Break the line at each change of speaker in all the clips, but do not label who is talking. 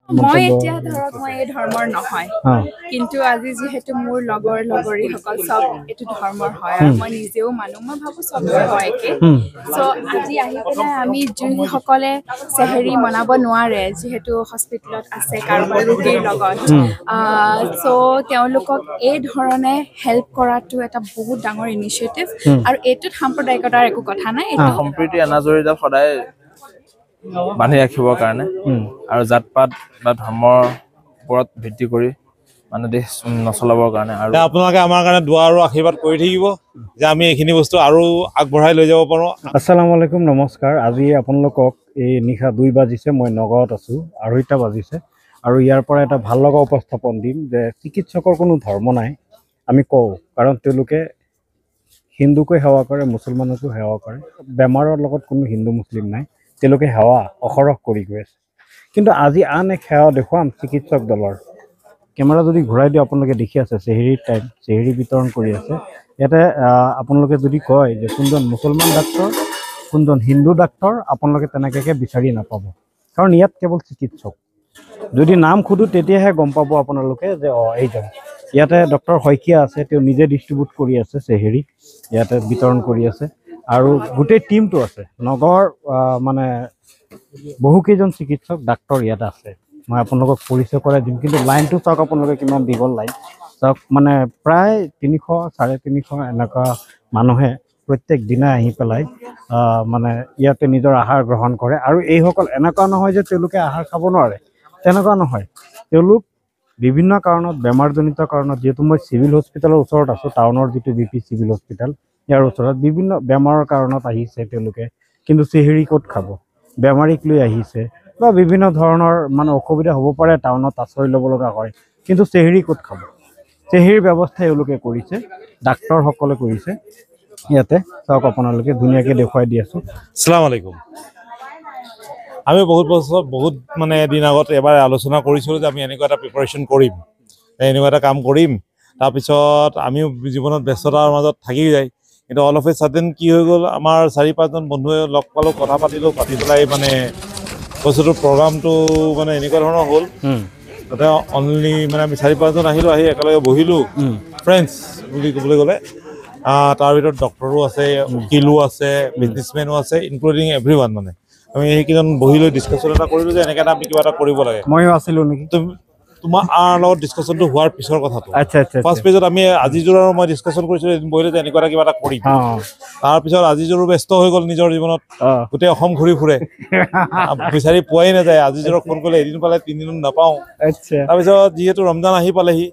মই এতিয়া ধৰক মই এই ধৰ্মৰ নহয়, কিন্তু আজি যিহেতু মোৰ লগৰীসকল চব এইটো ধৰ্মৰ হয় আৰু মই নিজেও মানুহ, মই ভাবো চবৰে হয় একে। চ' আজি আহি পেলাই আমি যিসকলে চেহেৰি মনাব নোৱাৰে, যিহেতু হস্পিটেলত আছে কাৰোবাৰ ৰোগীৰ লগত, চ' তেওঁলোকক এই ধৰণে হেল্প কৰাটো এটা বহুত ডাঙৰ ইনিচিয়েটিভ। আৰু এইটোত সাম্প্ৰদায়িকতাৰ একো কথা নাই, এইটো
সম্প্ৰীতি এনাজৰীডাল সদায় বান্ধি ৰাখিবৰ কাৰণে আৰু জাত পাত বা ধৰ্মৰ ওপৰত ভিত্তি কৰি মানে দেশ নচলাবৰ কাৰণে। আৰু
আপোনালোকে আমাৰ কাৰণে দোৱা আৰু আশীৰ্বাদ কৰি থাকিব যে আমি এইখিনি বস্তু আৰু আগবঢ়াই লৈ যাব পাৰোঁ।
আসসালামু আলাইকুম, নমস্কাৰ। আজি আপোনালোকক এই নিশা 2 বাজিছে, মই নগাঁৱত আছোঁ, 2:30 বাজিছে আৰু ইয়াৰ পৰা এটা ভাল লগা উপস্থাপন দিম যে চিকিৎসকৰ কোনো ধৰ্ম নাই আমি কওঁ, কাৰণ তেওঁলোকে হিন্দুকো সেৱা কৰে, মুছলমানকো সেৱা কৰে। বেমাৰৰ লগত কোনো হিন্দু মুছলিম নাই, তেওঁলোকে সেৱা অহৰহ কৰি গৈ আছে। কিন্তু আজি আন এক সেৱা দেখুৱাম চিকিৎসক দলৰ। কেমেৰা যদি ঘূৰাই দিওঁ আপোনালোকে দেখি আছে চেহেৰিৰ টাইম, চেহেৰি বিতৰণ কৰি আছে। ইয়াতে আপোনালোকে যদি কয় যে কোনজন মুছলমান ডাক্তৰ, কোনজন হিন্দু ডাক্তৰ, আপোনালোকে তেনেকৈ বিচাৰি নাপাব, কাৰণ ইয়াত কেৱল চিকিৎসক। যদি নাম সোধোঁ তেতিয়াহে গম পাব আপোনালোকে যে এইজন। ইয়াতে ডক্টৰ শইকীয়া আছে, তেওঁ নিজে ডিষ্ট্ৰিবিউট কৰি আছে চেহেৰি, ইয়াতে বিতৰণ কৰি আছে আৰু গোটেই টিমটো আছে। নগাঁৱৰ মানে বহুকেইজন চিকিৎসক ডাক্তৰ ইয়াত আছে, মই আপোনালোকক পৰিচয় কৰাই দিম। কিন্তু লাইনটো চাওক আপোনালোকে কিমান দীঘল লাইন চাওক, মানে প্ৰায় 300-350 এনেকুৱা মানুহে প্ৰত্যেক দিনাই আহি পেলাই মানে ইয়াতে নিজৰ আহাৰ গ্ৰহণ কৰে। আৰু এইসকল এনেকুৱা নহয় যে তেওঁলোকে আহাৰ খাব নোৱাৰে, তেনেকুৱা নহয়। তেওঁলোক বিভিন্ন কাৰণত, বেমাৰজনিত কাৰণত, যিহেতু মই চিভিল হস্পিটেলৰ ওচৰত আছোঁ, টাউনৰ যিটো BP চিভিল হস্পিটেল, ইয়াৰ ওচৰত বিভিন্ন বেমাৰৰ কাৰণত আহিছে তেওঁলোকে, কিন্তু চেহেৰি ক'ত খাব, বেমাৰীক লৈ আহিছে বা বিভিন্ন ধৰণৰ মানে অসুবিধা হ'ব পাৰে, টাউনত আশ্ৰয় ল'ব লগা হয়, কিন্তু চেহেৰি ক'ত খাব। চেহেৰিৰ ব্যৱস্থা এওঁলোকে কৰিছে, ডাক্তৰসকলে কৰিছে। ইয়াতে চাওক আপোনালোকে, ধুনীয়াকৈ দেখুৱাই দি আছোঁ।
আসসালামু আলাইকুম। আমি বহুত মানে দিন আগত এবাৰ আলোচনা কৰিছিলোঁ যে আমি এনেকুৱা এটা প্ৰিপাৰেশ্যন কৰিম, এনেকুৱা এটা কাম কৰিম। তাৰপিছত আমিও জীৱনত ব্যস্ততাৰ মাজত থাকি যায়, কিন্তু অল অফ এ ছাডেন কি হৈ গ'ল, আমাৰ 4-5জন বন্ধুৱে লগ পালোঁ, কথা পাতিলোঁ, পাতি পেলাই মানে বস্তুটো প্ৰগ্ৰামটো মানে এনেকুৱা ধৰণৰ হ'ল। তাতে অনলি মানে আমি 4-5জন আহিলোঁ, আহি একেলগে বহিলোঁ, ফ্ৰেণ্ডছ বুলি ক'বলৈ গ'লে। তাৰ ভিতৰত ডক্টৰো আছে, উকিলো আছে, বিজনেছমেনো আছে, ইনক্লুডিং এভৰিৱান। মানে আমি সেইকেইজন বহি লৈ ডিছকাশ্যন এটা কৰিলোঁ যে এনেকৈ আমি কিবা এটা কৰিব লাগে।
ময়ো আছিলোঁ নেকি
তোমাৰ লগত ডিছকাশ্যনটো হোৱাৰ পিছৰ কথাটো।
আচ্ছা আচ্ছা।
ফাৰ্ষ্ট পেজত আমি আজিজোৰ আৰু মই ডিছকাশ্যন কৰিছিলোঁ, এদিন বহিলে যে এনেকুৱা এটা কিবা এটা কৰিম। তাৰপিছত আজিজোৰো ব্যস্ত হৈ গ'ল নিজৰ জীৱনত, গোটেই অসম ঘূৰি ফুৰে, বিচাৰি পোৱাই নাযায়। আজিজোৰক ফোন কৰিলে এদিন পালে 3 দিন নাপাওঁ। তাৰপিছত যিহেতু ৰমজান আহি পালেহি,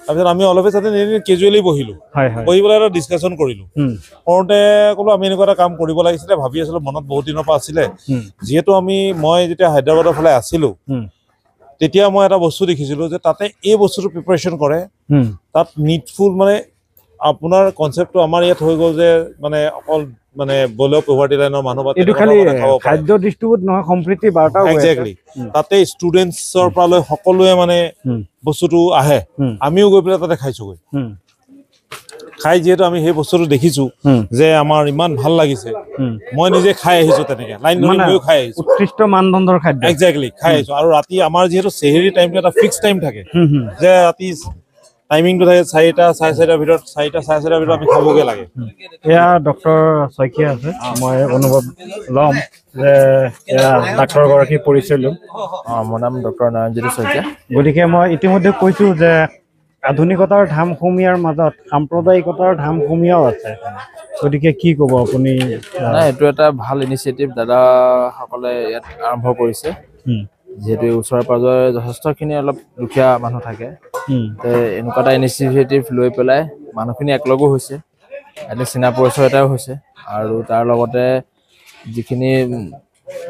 তাৰপিছত আমি অলপ চাতে এদিন কেজুৱেলি বহিলোঁ, বহি পেলাই এটা ডিছকাশ্যন কৰিলোঁ। কৰোঁতে ক'লোঁ আমি এনেকুৱা এটা কাম কৰিব লাগিছিলে, ভাবি আছিলোঁ, মনত বহুত দিনৰ পৰা আছিলে। যিহেতু মই যেতিয়া হায়দৰাবাদৰ ফালে আছিলোঁ, তেতিয়া মই এটা বস্তু দেখিছিলোঁ যে তাতে এই বস্তুটো প্ৰিপাৰেশ্যন কৰে, তাত নিডফুল মানে আপোনাৰ কনচেপ্টটো আমাৰ ইয়াত হৈ গ'ল যে মানে অকল মানে বলো পভাৰ্টি লাইনৰ মানুহ বা
খাদ্য ডিষ্ট্ৰিবিউট নহয়, সম্প্ৰীতি বাৰ্তা।
একজেক্টলি, তাতে ষ্টুডেণ্টছৰ পৰা লৈ সকলোৱে মানে বস্তুটো আহে। আমিও গৈ পেলাই তাতে খাইছোঁগৈ। খাই যিহেতু আমি সেই বস্তুটো দেখিছোঁ যে আমাৰ ইমান ভাল লাগিছে, মই নিজে খাই আহিছোঁ, তেনেকৈ লাইন ধৰি ময়ো খাই আহিছোঁ,
উৎকৃষ্ট মানদণ্ডৰ খাদ্য।
একজেক্টলি খাই আহিছোঁ। আৰু ৰাতি আমাৰ যিহেতু চেহেৰি টাইমটো এটা ফিক্স টাইম থাকে, যে ৰাতি টাইমিংটো থাকে 4টা, 4:30 ভিতৰত, 4টা, 4:30 ভিতৰত আমি খাবগৈ লাগে।
এয়া ডক্টৰ শইকীয়া আছে, মই অনুভৱ ল'ম যে এয়া ডাক্তৰগৰাকী পৰিচয় ল'ম।
মোৰ নাম ডক্টৰ নয়নজ্যোতি শইকীয়া।
গতিকে মই ইতিমধ্যে কৈছোঁ যে আধুনিকতাৰ ধামখুমীয়াৰ মাজত সাম্প্ৰদায়িকতাৰ ধামখুমীয়াও আছে। গতিকে কি ক'ব আপুনি?
নাই, এইটো এটা ভাল ইনিচিয়েটিভ দাদাসকলে ইয়াত আৰম্ভ কৰিছে। যিহেতু ওচৰে পাঁজৰে যথেষ্টখিনি অলপ দুখীয়া মানুহ থাকে, এনেকুৱা এটা ইনিচিয়েটিভ লৈ পেলাই মানুহখিনি একলগো হৈছে, এনে চিনা পৰিচয় এটাও হৈছে, আৰু তাৰ লগতে যিখিনি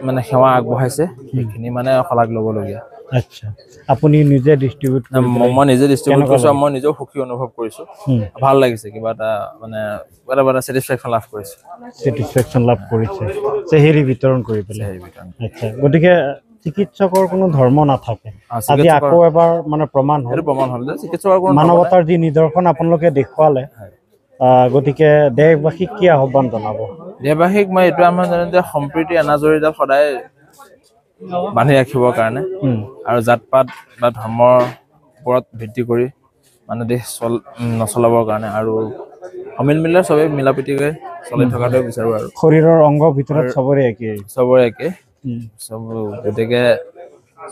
মানে সেৱা আগবঢ়াইছে সেইখিনি মানে শলাগ ল'বলগীয়া।
আচ্ছা, আপুনি নিজে ডিষ্ট্ৰিবিউট?
মই নিজে ডিষ্ট্ৰিবিউট কৰিছোঁ, মই নিজেও সুখী অনুভৱ কৰিছোঁ, ভাল লাগিছে, কিবা এটা মানে ছেটিছফেকশ্যন লাভ কৰিছে।
ছেটিছফেকশ্যন লাভ কৰিছে চেহেৰি বিতৰণ কৰি পেলাই। আচ্ছা, গতিকে চিকিৎসকৰ কোনো ধৰ্ম নাথাকে। আজি আকৌ এবাৰ মানে প্ৰমাণ হ'ল
যে চিকিৎসকৰ
মানৱতাৰ যি নিদৰ্শন আপোনালোকে দেখুৱালে। গতিকে দেশবাসীক কি আহ্বান জনাব?
দেশবাসীক মই এইটো আহ্বান জনাম যে সম্প্ৰীতি এনাজৰীডাল সদায় বান্ধি ৰাখিবৰ কাৰণে আৰু জাত পাত বা ধৰ্মৰ ওপৰত ভিত্তি কৰি মানে দেশ নচলাবৰ কাৰণে আৰু সমিল মিলে চবেই মিলা প্ৰীতিকৈ চলি থকাটোৱে বিচাৰোঁ আৰু
শৰীৰৰ অংগৰ ভিতৰত চবৰে একেই
চব গতিকে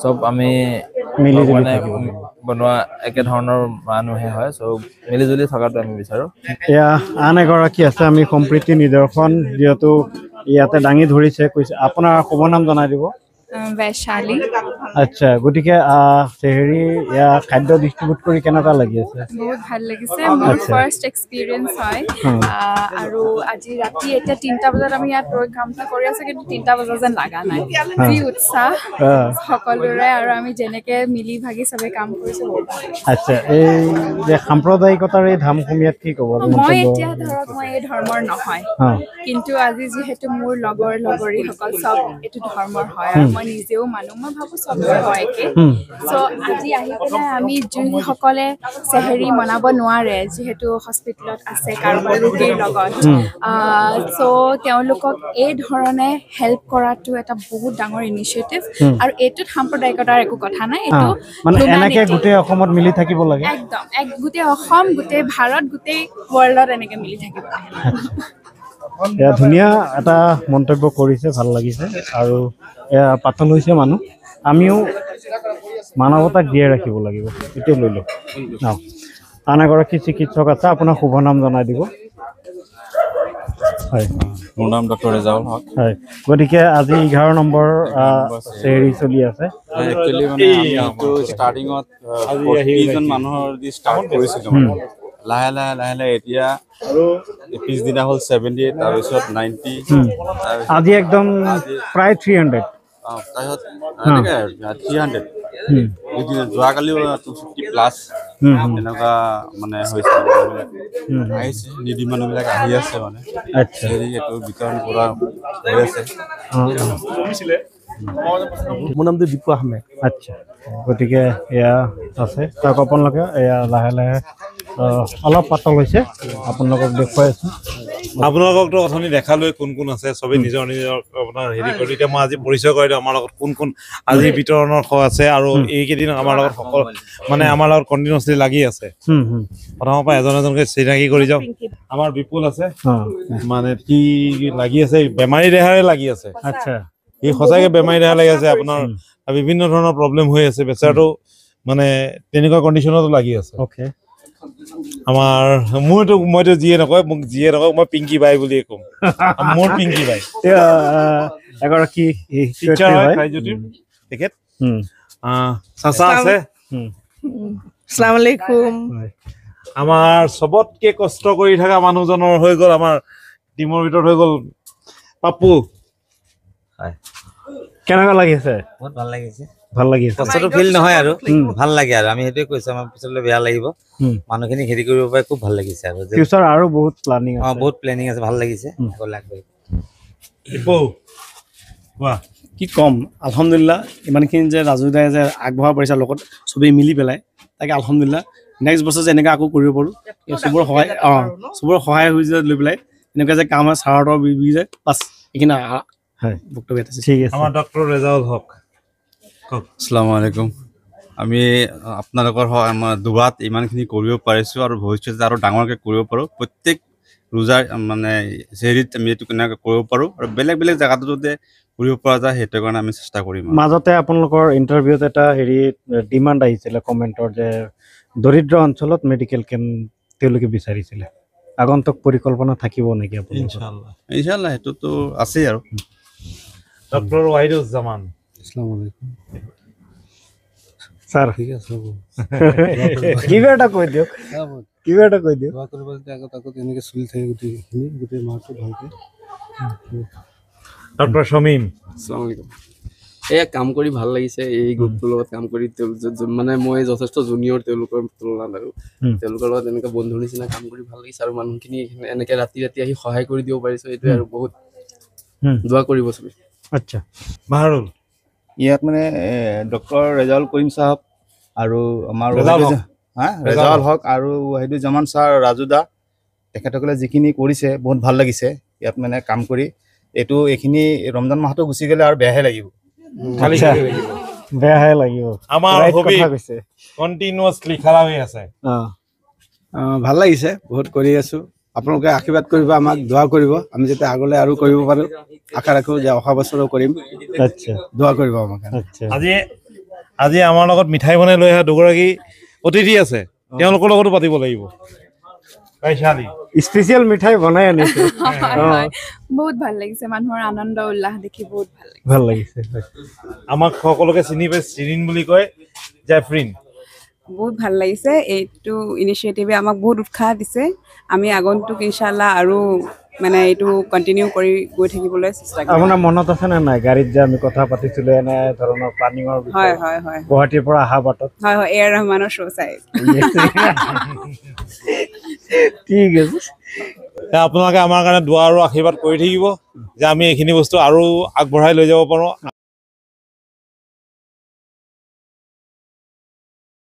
চব আমি
মিলি জুলি
মানে বনোৱা একে ধৰণৰ মানুহে হয় চব মিলি জুলি থকাটো আমি বিচাৰোঁ।
এয়া আন এগৰাকী আছে আমি সম্প্ৰীতি নিদৰ্শন যিহেতু ইয়াতে দাঙি ধৰিছে কৈছে আপোনাৰ শুভ নাম জনাই দিব।
বৈশালী।
আচ্ছা গতিকে হেৰি খাদ্য ডিষ্ট্ৰিবিউট কৰি কেনেকুৱা লাগি আছে?
বহুত ভাল লাগিছে, মোৰ ফাৰ্ষ্ট এক্সপিৰিয়েঞ্চ হয় আৰু আজি ৰাতি এতিয়া 3টা বজাত আমি ইয়াত কামটা কৰি আছো কিন্তু 3টা বজা যেন লগা নাই। যি উৎসাহ সকলোৰে আৰু আমি যেনেকে মিলি ভাগি চবে কাম কৰিছো।
আচ্ছা এই যে সাম্প্ৰদায়িকতাৰ এই ধামখুমীয়াত কি ক'ব?
মই এতিয়া ধৰক মই এই ধৰ্মৰ নহয় কিন্তু আজি যিহেতু মোৰ লগৰীসকল চব এইটো ধৰ্মৰ হয় আৰু মই নিজেও মানো, মই ভাবো চবৰে হয় একে। চ' আজি আহি পেলাই আমি যিসকলে চেহেৰি মনাব নোৱাৰে যিহেতু হস্পিটেলত আছে কাৰোবাৰ ৰোগীৰ লগত চ' তেওঁলোকক এই ধৰণে হেল্প কৰাটো এটা বহুত ডাঙৰ ইনিচিয়েটিভ আৰু এইটোত সাম্প্ৰদায়িকতাৰ একো কথা নাই, এইটো
মানে এনেকে গোটেই অসমত মিলি থাকিব লাগে।
একদম গোটেই অসম গোটেই ভাৰত গোটেই ৱৰ্ল্ডত এনেকে মিলি থাকিব লাগে।
এয়া ধুনীয়া এটা মন্তব্য কৰিছে, ভাল লাগিছে আৰু এয়া পাতল হৈছে মানুহ, আমিও মানৱতাক জীয়াই ৰাখিব লাগিব। এতিয়া লৈ লওক আন এগৰাকী চিকিৎসক আছে, আপোনাৰ শুভ নাম জনাই দিব। হয়,
মোৰ নাম ডক্টৰ ৰেজাউল হক।
হয়, গতিকে আজি 11 নম্বৰ চেহেৰি চলি আছে।
একচুৱেলি মানে আমি এইটো ষ্টাৰ্টিঙত 40জন মানুহৰ দি ষ্টাৰ্ট কৰিছিলোঁ লাহে লাহে এতিয়া পিছদিনা হ'ল 78, তাৰপিছত 90,
আজি একদম প্ৰায় 300
তাৰপিছত 300 যোৱাকালিও 250+ এনেকুৱা মানে হৈছে। আহিছে নিদি মানুহবিলাক আহি আছে মানে এইটো বিতৰণ কৰা হৈ আছে।
মোৰ নামটো দীপু আহমেদ।
আচ্ছা, গতিকে এয়া আছে তাক আপোনালোকে এয়া লাহে লাহে অলপ পাতল হৈছে, আপোনালোকক দেখুৱাই আছো।
আপোনালোককতো অথনি দেখালৈ কোন কোন আছে চবেই নিজৰ আপোনাৰ হেৰি কৰি এতিয়া মই আজি পৰিচয় কৰি দিওঁ আমাৰ লগত কোন কোন আজি বিতৰণৰ আছে আৰু এইকেইদিন আমাৰ লগত সকলো মানে আমাৰ লগত কণ্টিনিউছলি লাগি আছে। প্ৰথমৰ পৰা এজন এজনকৈ চিনাকি কৰি যাওঁ। আমাৰ বিপুল আছে, মানে কি লাগি আছে বেমাৰী দেহাৰে লাগি আছে।
আচ্ছা,
সি সঁচাকে বেমাৰী দেহা লাগি আছে, আপোনাৰ বিভিন্ন ধৰণৰ প্ৰব্লেম হৈ আছে, বেচাৰটো মানে তেনেকুৱা কণ্ডিশ্যনতো লাগি আছে।
অ'কে,
আমাৰ মইতো যিয়ে নকয় মোক মই পিংকি বাই বুলিয়ে ক'ম। মোৰ পিংকি বাই
এগৰাকী
টিচাৰ হয় ৰাজ্যটিৰ তেখেত চাচা আছে।
আসসালামু আলাইকুম।
আমাৰ চবতকে কষ্ট কৰি থকা মানুহজনৰ হৈ গ'ল আমাৰ টিমৰ ভিতৰত হৈ গ'ল পাপু।
কেনেকুৱা লাগিছে?
বহুত ভাল লাগিছে,
ভাল লাগিছে,
কষ্টটো ফিল নহয় আৰু ভাল লাগে আৰু আমি সেইটোৱে কৈছো। আমাৰ পিছলৈ বেয়া লাগিব, মানুহখিনি খেতি কৰিব পাৰে, খুব ভাল লাগিছে আৰু
ফিউচাৰ আৰু বহুত প্লানিং আছে।
বহুত প্লেনিং আছে, ভাল লাগিছে।
কি ক'ম, আলহামদুলিল্লাহ ইমানখিনি যে ৰাজু দাই যে আগবঢ়াব পাৰিছে লগত চবেই মিলি পেলাই, তাকে আলহামদুলিল্লাহ নেক্সট বছৰ যে এনেকৈ আকৌ কৰিব পাৰোঁ, চবৰে সহায় হৈ যায় লৈ পেলাই এনেকুৱা যে কাম হয় চাৰৰ বিবি যায় বাছ এইখিনি বক্তব্য আছে।
ঠিক আছে,
আমাৰ ডক্টৰ ৰেজাউল হক।
আসসালামু আলাইকুম। আমি আপোনালোকৰ আমাৰ দুবাত ইমানখিনি কৰিব পাৰিছোঁ আৰু ভৱিষ্যতে আৰু ডাঙৰকৈ কৰিব পাৰোঁ। প্ৰত্যেক ৰোজাৰ মানে চেহেৰিত আমি এইটো কেনেকৈ কৰিব পাৰোঁ আৰু বেলেগ বেলেগ জেগাটো যাতে কৰিব পৰা যায় সেইটো কাৰণে আমি চেষ্টা কৰিম।
মাজতে আপোনালোকৰ ইণ্টাৰভিউত এটা হেৰি ডিমাণ্ড আহিছিলে কমেণ্টৰ যে দৰিদ্ৰ অঞ্চলত মেডিকেল কেম্প তেওঁলোকে বিচাৰিছিলে, আগন্তুক পৰিকল্পনা থাকিব নেকি আপোনাৰ?
ইনশাআল্লাহ সেইটোতো আছেই আৰু।
ডক্টৰ ৱাহিদুজ্জামান।
আসসালামু আলাইকুম
ছাৰ,
ঠিক আছে হ'ব,
কিবা এটা কৈ দিয়ক, কিবা এটা কৈ দিয়ক।
দোৱা কৰিব আগত এনেকৈ চলি থাকে গোটেইখিনি, গোটেই মাহটো ভালকৈ।
ডক্টৰ সমীম।
আসসালামু আলাইকুম। এয়া কাম কৰি ভাল লাগিছে, এই গ্ৰুপটোৰ লগত কাম কৰি মানে মই যথেষ্ট জুনিয়ৰ তেওঁলোকৰ তুলনাত আৰু তেওঁলোকৰ লগত এনেকৈ বন্ধুৰ নিচিনা কাম কৰি ভাল লাগিছে আৰু মানুহখিনি এনেকৈ ৰাতি আহি সহায় কৰি দিব পাৰিছোঁ, এইটোৱে আৰু বহুত দোৱা কৰিব চবে।
আচ্ছা,
বাহাৰুল।
ইয়াত মানে ডক্টৰ ৰেজাউল কৰিম চাহাব আৰু আমাৰ ৰেজাউল হক আৰু ৱাহিদুজ্জামান ছাৰ, ৰাজু দা, তেখেতসকলে যিখিনি কৰিছে বহুত ভাল লাগিছে ইয়াত মানে কাম কৰি। এইখিনি ৰমজান মাহটো গুচি গ'লে আৰু বেয়াহে লাগিব,
খালি
আচ্ছা।
খালি লাগিব
বেয়াহে লাগিব
আমাৰ
Right
হবি
কথা কৈছে
কণ্টিনিউয়াছলি খাৰা হৈ আছে
ভাল লাগিছে বহুত কৰি আছো আপোনালোকে আশীৰ্বাদ কৰিব আমাক দোৱা কৰিব আমি যাতে আগলৈ আৰু কৰিব পাৰো আশা ৰাখো যে অহা বছৰো কৰিম
আচ্ছা
দোৱা কৰিব আমাক
আচ্ছা
আজি আমাৰ লগত মিঠাই বনাই লৈ অহা দুগৰাকী অতিথি আছে তেওঁলোকৰ লগতো পাতিব লাগিব
স্পেচিয়েল মিঠাই বনাই আনিছে
বহুত ভাল লাগিছে মানুহৰ আনন্দ উল্লাস দেখি বহুত
ভাল লাগিছে
আমাক সকলোকে চিনি পাই চিৰিন বুলি কয় জেফৰিন
বহুত ভাল লাগিছে এইটো ইনিচিয়েটিভে আমাক বহুত উৎসাহ দিছে আমি আগন্তুক ইনশাআল্লাহ আৰু মানে এইটো কন্টিনিউ কৰি গৈ থাকিবলৈ চেষ্টা কৰিম
আপোনাৰ মনত আছে নে নাই গাড়ীত যে আমি কথা পাতিছিলো এনে ধৰণৰ প্লানিঙৰ
হয় হয় হয়
গুৱাহাটীৰ পৰা অহা বাটত
হয় হয় এআৰ ৰহমানৰ শ্ব' চাই
ঠিক আছে
আপোনালোকে আমাৰ কাৰণে দোৱা আৰু আশীৰ্বাদ কৰি থাকিব যে আমি এইখিনি বস্তু আৰু আগবঢ়াই লৈ যাব পাৰোঁ